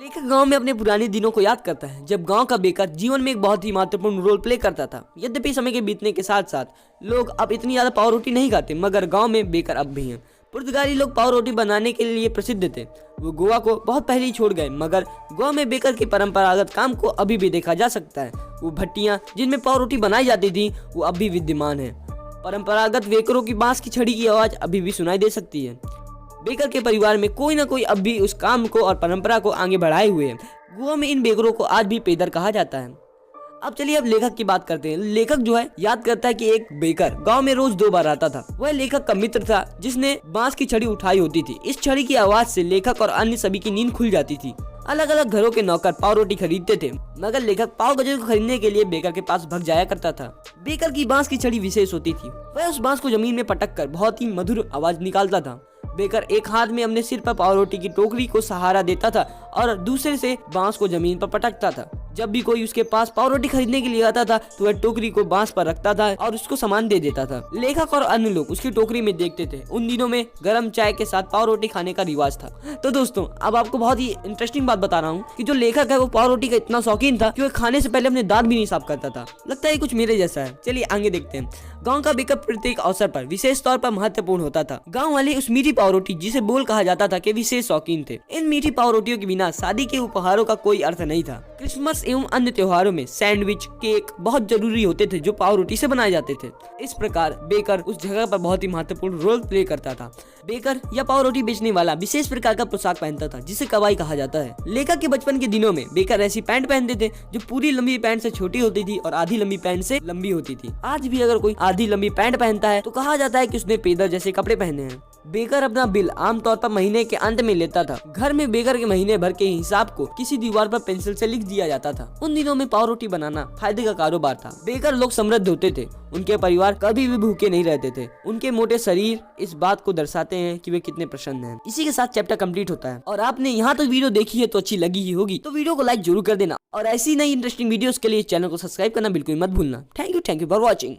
लेखक गांव में अपने पुराने दिनों को याद करता है, जब गांव का बेकर जीवन में एक बहुत ही महत्वपूर्ण रोल प्ले करता था। यद्यपि समय के बीतने के साथ साथ लोग अब इतनी ज्यादा पाव रोटी नहीं खाते, मगर गांव में बेकर अब भी हैं। पुर्तगाली लोग पाव रोटी बनाने के लिए प्रसिद्ध थे। वो गोवा को बहुत पहले ही छोड़ गए, मगर गोवा में बेकर के परंपरागत काम को अभी भी देखा जा सकता है। वो भट्टियां जिनमें पाव रोटी बनाई जाती थी, वो अब भी विद्यमान है। परंपरागत बेकरों की बांस की छड़ी की आवाज अभी भी सुनाई दे सकती है। बेकर के परिवार में कोई ना कोई अब भी उस काम को और परंपरा को आगे बढ़ाए हुए है। गोवा में इन बेकरों को आज भी पेदर कहा जाता है। अब चलिए अब लेखक की बात करते हैं। लेखक जो है याद करता है कि एक बेकर गांव में रोज 2 बार आता था। वह लेखक का मित्र था जिसने बांस की छड़ी उठाई होती थी। इस छड़ी की आवाज से लेखक और अन्य सभी की नींद खुल जाती थी। अलग अलग घरों के नौकर पाव रोटी खरीदते थे, मगर लेखक पाव गजरे को खरीदने के लिए बेकर के पास भग जाया करता था। बेकर की बांस की छड़ी विशेष होती थी। वह उस बांस को जमीन में पटक कर बहुत ही मधुर आवाज निकालता था। बेकर एक हाथ में अपने सिर पर पाव रोटी की टोकरी को सहारा देता था और दूसरे से बांस को जमीन पर पटकता था। जब भी कोई उसके पास पाव रोटी खरीदने के लिए आता था तो वह टोकरी को बांस पर रखता था और उसको सामान दे देता था। लेखक और अन्य लोग उसकी टोकरी में देखते थे। उन दिनों में गर्म चाय के साथ पाव रोटी खाने का रिवाज था। तो दोस्तों, अब आपको बहुत ही इंटरेस्टिंग बात बता रहा हूँ कि जो लेखक है वो पाव रोटी का इतना शौकीन था कि वह खाने से पहले अपने दांत भी नहीं साफ करता था। लगता है कुछ मेरे जैसा है। चलिए आगे देखते हैं। गाँव का बेकर प्रत्येक अवसर पर विशेष तौर पर महत्वपूर्ण होता था। गाँव वाले उस मीठी पाव रोटी, जिसे बोल कहा जाता था, के विशेष शौकीन थे। इन मीठी पाव रोटियों के बिना शादी के उपहारों का कोई अर्थ नहीं था। क्रिसमस एवं अन्य त्योहारों में सैंडविच, केक बहुत जरूरी होते थे जो पाव रोटी से बनाए जाते थे। इस प्रकार बेकर उस जगह पर बहुत ही महत्वपूर्ण रोल प्ले करता था। बेकर या पाव रोटी बेचने वाला विशेष प्रकार का पोशाक पहनता था जिसे कवाई कहा जाता है। लेखक के बचपन के दिनों में बेकर ऐसी पैंट पहनते थे जो पूरी लंबी पैंट से छोटी होती थी और आधी लंबी पैंट से लंबी होती थी। आज भी अगर कोई आधी लंबी पैंट पहनता है तो कहा जाता है कि उसने पेदर जैसे कपड़े पहने हैं। बेकर अपना बिल आमतौर पर महीने के अंत में लेता था। घर में बेकर के महीने भर के हिसाब को किसी दीवार पर पेंसिल से लिख दिया जाता था। उन दिनों में पाव रोटी बनाना फायदे का कारोबार था। बेकर लोग समृद्ध होते थे। उनके परिवार कभी भी भूखे नहीं रहते थे। उनके मोटे शरीर इस बात को दर्शाते हैं कि वे कितने प्रसन्न हैं। इसी के साथ चैप्टर कंप्लीट होता है। और आपने यहाँ तक वीडियो देखी है तो अच्छी लगी ही होगी, तो वीडियो को लाइक जरूर कर देना और ऐसी नई इंटरेस्टिंग वीडियोस के लिए चैनल को सब्सक्राइब करना बिल्कुल मत भूलना। Thank you for watching.